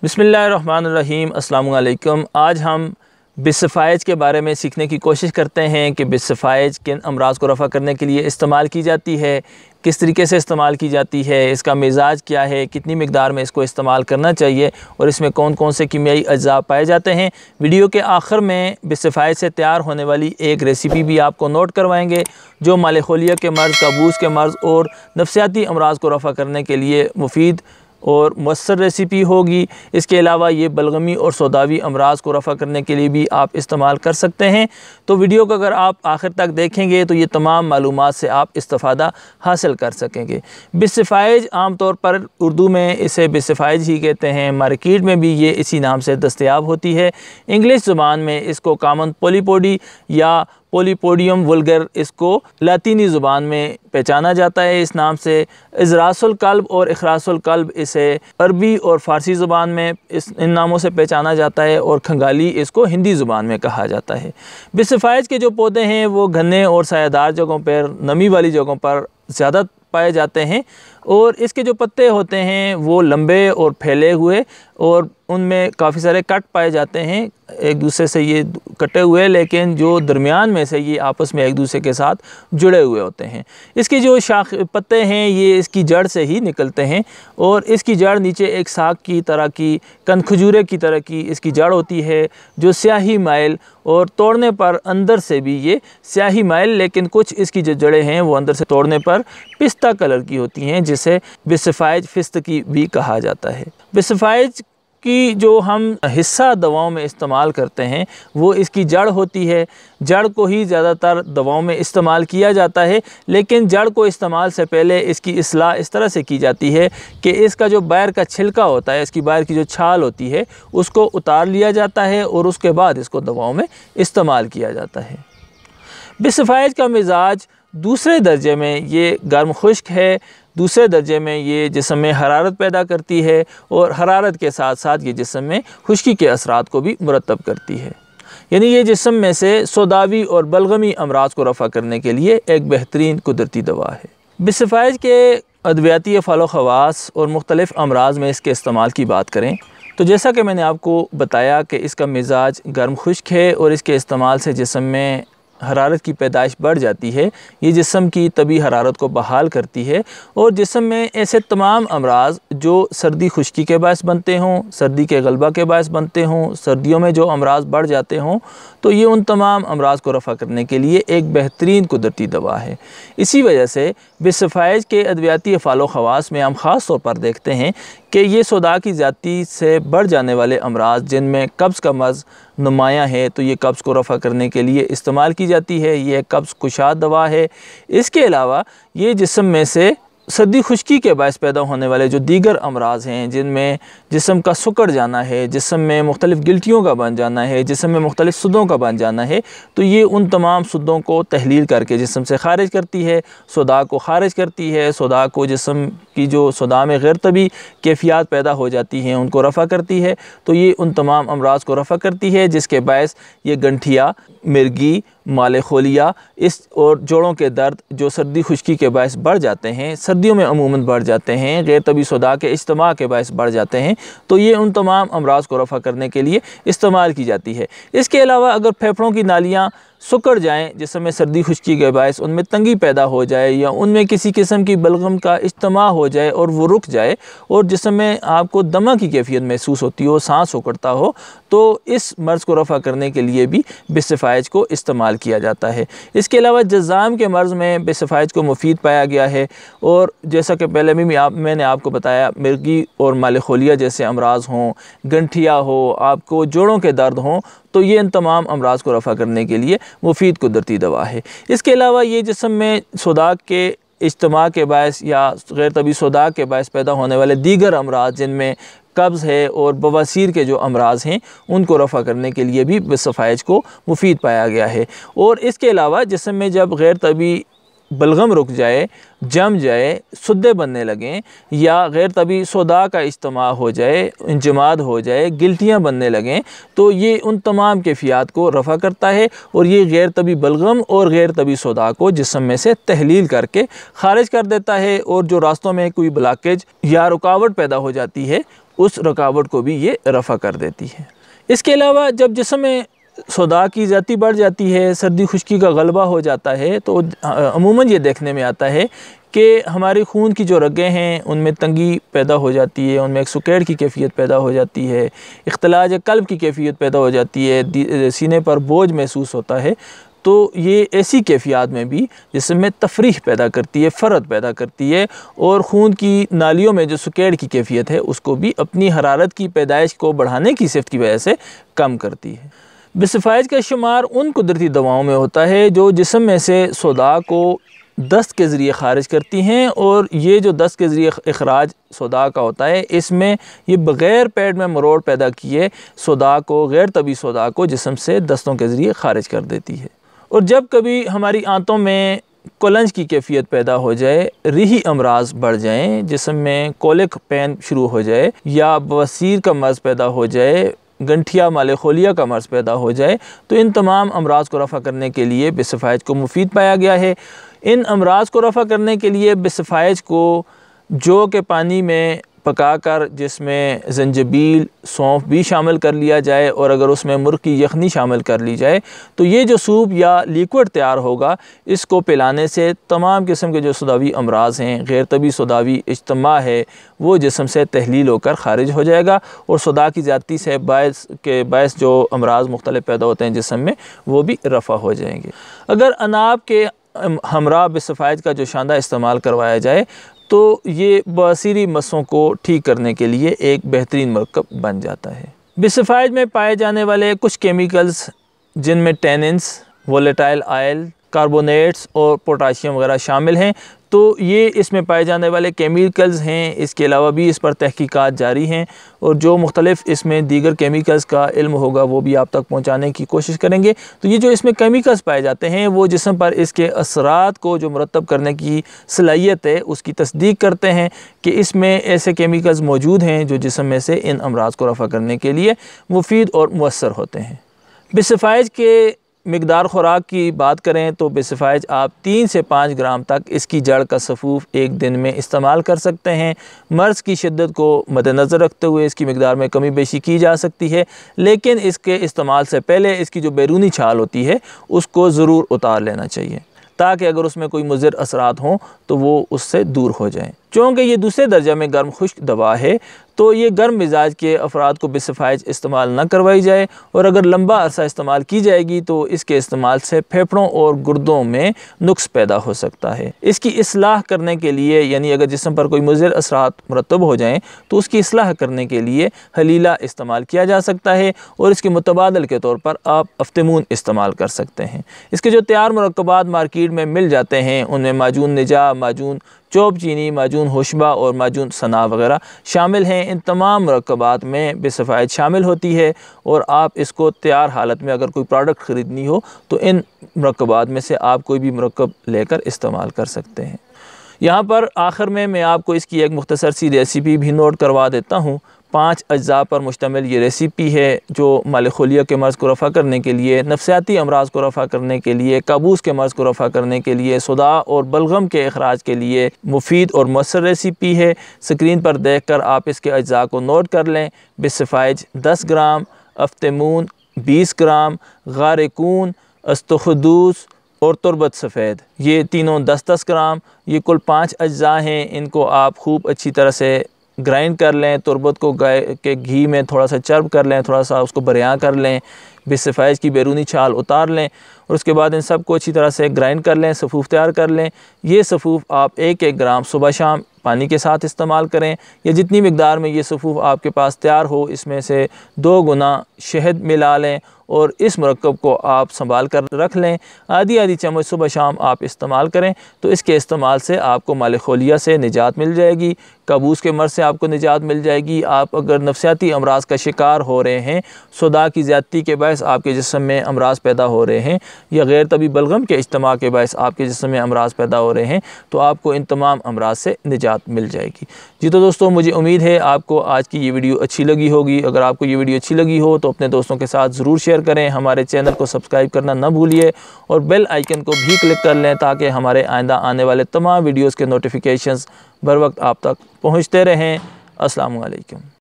बिस्मिल्लाहिर्रहमानिर्रहीम अस्सलामु अलैकुम। आज हम बिस्फाइज के बारे में सीखने की कोशिश करते हैं कि बिस्फाइज किन अमराज को रफ़ा करने के लिए इस्तेमाल की जाती है, किस तरीके से इस्तेमाल की जाती है, इसका मिजाज क्या है, कितनी मिकदार में इसको इस्तेमाल करना चाहिए और इसमें कौन कौन से कीमियाई अज्जा पाए जाते हैं। वीडियो के आखिर में बिस्फाइज से तैयार होने वाली एक रेसिपी भी आपको नोट करवाएंगे जो मालेखोलिया के मर्ज़, काबूस के मर्ज़ और नफसियाती अमराज को रफ़ा करने के लिए मुफीद और मुअस्सर रेसिपी होगी। इसके अलावा ये बलगमी और सौदावी अमराज को रफ़ा करने के लिए भी आप इस्तेमाल कर सकते हैं। तो वीडियो को अगर आप आखिर तक देखेंगे तो ये तमाम मालूमात से आप इस्तिफ़ादा हासिल कर सकेंगे। बिस्फाइज आम तौर पर उर्दू में इसे बिस्फाइज ही कहते हैं, मार्केट में भी ये इसी नाम से दस्तयाब होती है। इंग्लिश ज़ुबान में इसको कॉमन पोलीपोडी या पोलीपोडियम वुल्गर इसको लातीनी ज़ुबान में पहचाना जाता है इस नाम से। इज़रासुल कल्ब और इखरासुल कल्ब इसे अरबी और फ़ारसी ज़ुबान में इन नामों से पहचाना जाता है और खंगाली इसको हिंदी ज़ुबान में कहा जाता है। बिस्फाइज के जो पौधे हैं वो घने और सायादार जगहों पर, नमी वाली जगहों पर ज़्यादा पाए जाते हैं और इसके जो पत्ते होते हैं वो लंबे और फैले हुए और उनमें काफ़ी सारे कट पाए जाते हैं, एक दूसरे से ये कटे हुए, लेकिन जो दरमियान में से ये आपस में एक दूसरे के साथ जुड़े हुए होते हैं। इसकी जो पत्ते हैं ये इसकी जड़ से ही निकलते हैं और इसकी जड़ नीचे एक साग की तरह की, कनखजूरे की तरह की इसकी जड़ होती है जो स्याही माइल और तोड़ने पर अंदर से भी ये स्याही माइल, लेकिन कुछ इसकी जो जड़ें हैं वो अंदर से तोड़ने पर पिस्ता कलर की होती हैं जिसे बिस्फाइज फिस्त की भी कहा जाता है। बिस्फाइज की जो हम हिस्सा दवाओं में इस्तेमाल करते हैं वो इसकी जड़ होती है। जड़ को ही ज़्यादातर दवाओं में इस्तेमाल किया जाता है, लेकिन जड़ को इस्तेमाल से पहले इसकी इस्लाह इस तरह से की जाती है कि इसका जो बाहर का छिलका होता है, इसकी बाहर की जो छाल होती है उसको उतार लिया जाता है और उसके बाद इसको दवाओं में इस्तेमाल किया जाता है। बिस्फाइज का मिजाज दूसरे दर्जे में ये गर्म खुश्क है, दूसरे दर्जे में ये जिस्म में हरारत पैदा करती है और हरारत के साथ साथ ये जिस्म में खुश्की के असरात को भी मुरतब करती है। यानी ये जिस्म में से सौदावी और बलगमी अमराज को रफ़ा करने के लिए एक बेहतरीन कुदरती दवा है। बिस्फाइज के अद्वियाती फ़ालो ख़वास और मुख्तलिफ़ अमराज में इसके इस्तेमाल की बात करें तो जैसा कि मैंने आपको बताया कि इसका मिजाज गर्म खुश्क है और इसके इस्तेमाल से जिस्म में हरारत की पैदाइश बढ़ जाती है। ये जिस्म की तबी हरारत को बहाल करती है और जिस्म में ऐसे तमाम अमराज जो सर्दी खुश्की के बायस बनते हों, सर्दी के गलबा के बायस बनते हों, सर्दियों में जो अमराज बढ़ जाते हों, तो ये उन तमाम अमराज को रफ़ा करने के लिए एक बेहतरीन कुदरती दवा है। इसी वजह से बिस्फाइज के अद्वियाती फ़ालो ख़वास में हम ख़ास तौर पर देखते हैं कि ये सौदा की ज़्यादती से बढ़ जाने वाले अमराज जिनमें कब्ज़ का मर्ज़ नुमायाँ है तो ये कब्ज़ को रफ़ा करने के लिए इस्तेमाल की जाती है। ये कब्ज़ कुशा दवा है। इसके अलावा ये जिस्म में से सर्दी खुश्की के बायस पैदा होने वाले जो दीगर अमराज हैं जिनमें जिस्म का सुकड़ जाना है, जिस्म में मुख्तलिफ़ गिल्टियों का बन जाना है, जिस्म में मुख्तलिफ़ सुदों का बन जाना है, तो ये उन तमाम सुदों को तहलील करके जिस्म से ख़ारिज करती है, सौदा को ख़ारिज करती है, सौदा को जिस्म की जो सौदा में गैर तबी कैफ़ियत पैदा हो जाती हैं उनको रफ़ा करती है। तो ये उन तमाम अमराज को रफ़ा करती है जिसके बायस ये गंठिया, मिर्गी, मालेखोलिया इस और जोड़ों के दर्द जो सर्दी खुश्की के बायस बढ़ जाते हैं, सर्दियों में अमूमन बढ़ जाते हैं, गैर तबी सौदा के इज्तिमा के बायस बढ़ जाते हैं, तो ये उन तमाम अमराज को रफ़ा करने के लिए इस्तेमाल की जाती है। इसके अलावा अगर फेफड़ों की नालियाँ सुकड़ जाएँ, जिसमें सर्दी खुश्की के बायस उनमें तंगी पैदा हो जाए या उनमें किसी किस्म की बलगम का इज्तिमा हो जाए और वो रुक जाए और जिसमें आपको दमा की कैफियत महसूस होती हो, सांस उकड़ता हो, तो इस मर्ज़ को रफ़ा करने के लिए भी बिस्फाइज को इस्तेमाल किया जाता है। इसके अलावा जज़ाम के मर्ज़ में बिस्फाइज को मुफीद पाया गया है और जैसा कि पहले भी मैंने आपको बताया, मिर्गी और मालेखोलिया जैसे अमराज हों, गंठिया हो, आपको जोड़ों के दर्द हों, तो ये इन तमाम अमराज को रफ़ा करने के लिए मुफीद कुदरती दवा है। इसके अलावा ये जिस्म में सौदा के इज्तिमा के बायस या गैर तबी सौदा के बायस पैदा होने वाले दीगर अमराज जिनमें कब्ज़ है और बवासीर के जो अमराज हैं उनको रफ़ा करने के लिए भी बिस्फाइज को मुफीद पाया गया है। और इसके अलावा जिस्म में जब गैर तबी बलगम रुक जाए, जम जाए, सुद्दे बनने लगें या गैर तबी सौदा का इज्तिमा हो जाए, इंजमाद हो जाए, गिल्टियाँ बनने लगें, तो ये उन तमाम कैफियत को रफ़ा करता है और ये गैर तबी बलगम और गैर तबी सौदा को जिस्म में से तहलील करके ख़ारिज कर देता है। और जो रास्तों में कोई ब्लॉकेज या रुकावट पैदा हो जाती है उस रुकावट को भी ये रफ़ा कर देती है। इसके अलावा जब जिस्म में सोदा की ज़्यादती बढ़ जाती है, सर्दी खुश्की का गलबा हो जाता है, तो अमूमन ये देखने में आता है कि हमारे खून की जो रगें हैं उनमें तंगी पैदा हो जाती है, उनमें एक सुकैड़ की कैफियत पैदा हो जाती है, इख्तिलाज कल्ब की कैफियत पैदा हो जाती है, सीने पर बोझ महसूस होता है। तो ये ऐसी कैफियत में भी जिसमें तफरीह पैदा करती है, फ़रद पैदा करती है और ख़ून की नालियों में जो सुकैड़ की कैफियत है उसको भी अपनी हरारत की पैदाइश को बढ़ाने की सिफ़त की वजह से कम करती है। बिसफ़ाइज का शुमार उन कुदरती दवाओं में होता है जो जिस्म में से सोदा को दस्त के ज़रिए ख़ारिज करती हैं, और ये जो दस्त के ज़रिए अखराज सोदा का होता है इसमें ये बग़ैर पेट में मरोड़ पैदा किए सोदा को, गैर तबी सोदा को जिस्म से दस्तों के ज़रिए ख़ारिज कर देती है। और जब कभी हमारी आंतों में कोलंज की कैफियत पैदा हो जाए, रिही अमराज बढ़ जाएँ, जिस्म में कोलिक पेन शुरू हो जाए या बवासीर का मर्ज़ पैदा हो जाए, गंठिया मालेखोलिया का मर्ज़ पैदा हो जाए, तो इन तमाम अमराज को रफ़ा करने के लिए बिसफ़ाइज को मुफीद पाया गया है। इन अमराज को रफ़ा करने के लिए बिसफ़ाइज को जौ के पानी में पकाकर जिसमें ज़ंजबील, सौंफ भी शामिल कर लिया जाए और अगर उसमें मुर्ग की यखनी शामिल कर ली जाए तो ये जो सूप या लिक्विड तैयार होगा इसको पिलाने से तमाम किस्म के जो सदावी अमराज हैं, गैर तबी सदावी इज्तिमा है, वो जिस्म से तहलील होकर ख़ारिज हो जाएगा और सदा की ज़्यादती से बायस जो अमराज मुख्तलिफ पैदा होते हैं जिस्म में वो भी रफ़ा हो जाएंगे। अगर अनाब के हमरा बिसफ़ाइज का जो शानदार इस्तेमाल करवाया जाए तो ये बवासीरी मसों को ठीक करने के लिए एक बेहतरीन मरकब बन जाता है। बिसफ़ाइज में पाए जाने वाले कुछ केमिकल्स जिनमें टैनिन्स, वोलेटाइल आयल, कार्बोनेट्स और पोटाशियम वगैरह शामिल हैं, तो ये इसमें पाए जाने वाले केमिकल्स हैं। इसके अलावा भी इस पर तहकीकात जारी हैं और जो मुख्तलिफ़ इसमें दीगर केमिकल्स का इल्म होगा वो भी आप तक पहुंचाने की कोशिश करेंगे। तो ये जो इसमें केमिकल्स पाए जाते हैं वो जिस्म पर इसके असरात को जो मुरतब करने की सलाहियत है उसकी तस्दीक करते हैं कि इसमें ऐसे केमिकल्स मौजूद हैं जो जिस्म में से इन अमराज को रफ़ा करने के लिए मुफीद और मुअस्सर होते हैं। बिसफ़ाइज के मिकदार ख़ुराक की बात करें तो बिसफ़ाइज आप 3 से 5 ग्राम तक इसकी जड़ का सफ़ूफ़ एक दिन में इस्तेमाल कर सकते हैं। मर्ज़ की शिद्दत को मद्देनज़र रखते हुए इसकी मिकदार में कमी बेशी की जा सकती है, लेकिन इसके इस्तेमाल से पहले इसकी जो बैरूनी छाल होती है उसको ज़रूर उतार लेना चाहिए ताकि अगर उसमें कोई मुज़िर असरात हों तो वो उससे दूर हो जाएँ। चूँकि ये दूसरे दर्जा में गर्म खुश्क दवा है तो ये गर्म मिजाज के अफराद को बिसफ़ाइज इस्तेमाल न करवाई जाए और अगर लंबा अरसा इस्तेमाल की जाएगी तो इसके इस्तेमाल से फेफड़ों और गुर्दों में नुक्स पैदा हो सकता है। इसकी इस्लाह करने के लिए यानी अगर जिस्म पर कोई मुज़िर असरात मुरतब हो जाएँ तो उसकी इस्लाह करने के लिए हलीला इस्तेमाल किया जा सकता है और इसके मुतबादल के तौर पर आप अफ्तेमून इस्तेमाल कर सकते हैं। इसके जो तैयार मुरक्कबात मार्केट में मिल जाते हैं उनमें माजून निजा, माजून चौब चीनी, माजून होशबा और माजून सना वगैरह शामिल हैं। इन तमाम मुरक्कबात में बिसफ़ाइज शामिल होती है और आप इसको तैयार हालत में अगर कोई प्रोडक्ट ख़रीदनी हो तो इन मुरक्कबात में से आप कोई भी मुरक्कब लेकर इस्तेमाल कर सकते हैं। यहाँ पर आखिर में मैं आपको इसकी एक मुख्तसर सी रेसिपी भी नोट करवा देता हूँ। 5 अज्जा पर मुश्तमिल ये रेसिपी है जो मालेखोलिया के मर्ज़ को रफ़ा करने के लिए, नफ्सियाती अमराज को रफ़ा करने के लिए, काबूस के मर्ज़ को रफ़ा करने के लिए, सोदा और बलगम के अखराज के लिए मुफीद और मुअस्सर रेसिपी है। स्क्रीन पर देखकर आप इसके अज्जा को नोट कर लें। बिसफ़ाइज 10 ग्राम, अफ्तेमून 20 ग्राम, गारकून, अस्तखदूस और तुरबत सफ़ेद ये तीनों 10-10 ग्राम। ये कुल 5 अज्जा हैं। इनको आप खूब अच्छी तरह से ग्राइंड कर लें। तुरबत को गाय के घी में थोड़ा सा चर्ब कर लें, थोड़ा सा उसको बरियां कर लें, बिसफ़ाइज की बैरूनी छाल उतार लें और उसके बाद इन सब को अच्छी तरह से ग्राइंड कर लें, सफ़ूफ़ तैयार कर लें। ये सफ़ूफ़ आप 1-1 ग्राम सुबह शाम पानी के साथ इस्तेमाल करें या जितनी मिकदार में ये सफ़ूफ़ आपके पास तैयार हो इसमें से 2 गुना शहद मिला लें और इस मुरक्कब को आप संभाल कर रख लें। आधी चम्मच सुबह शाम आप इस्तेमाल करें तो इसके इस्तेमाल से आपको मालेखोलिया से निजात मिल जाएगी, काबूस के मर्ज़ से आपको निजात मिल जाएगी। आप अगर नफ्सियाती अमराज का शिकार हो रहे हैं, सोदा की ज़्यादती के बायस आपके जिस्म में अमराज पैदा हो रहे हैं या गैर तबी बलगम के इज्तिमा के बायस आपके जिस्म में अमराज पैदा हो रहे हैं तो आपको इन तमाम अमराज से निजात मिल जाएगी। जी तो दोस्तों, मुझे उम्मीद है आपको आज की ये वीडियो अच्छी लगी होगी। अगर आपको ये वीडियो अच्छी लगी हो तो अपने दोस्तों के साथ ज़रूर शेयर करें। हमारे चैनल को सब्सक्राइब करना ना भूलिए और बेल आइकन को भी क्लिक कर लें ताकि हमारे आइंदा आने वाले तमाम वीडियोज़ के नोटिफिकेशंस बर वक्त आप तक पहुँचते रहें। अस्सलामु अलैकुम।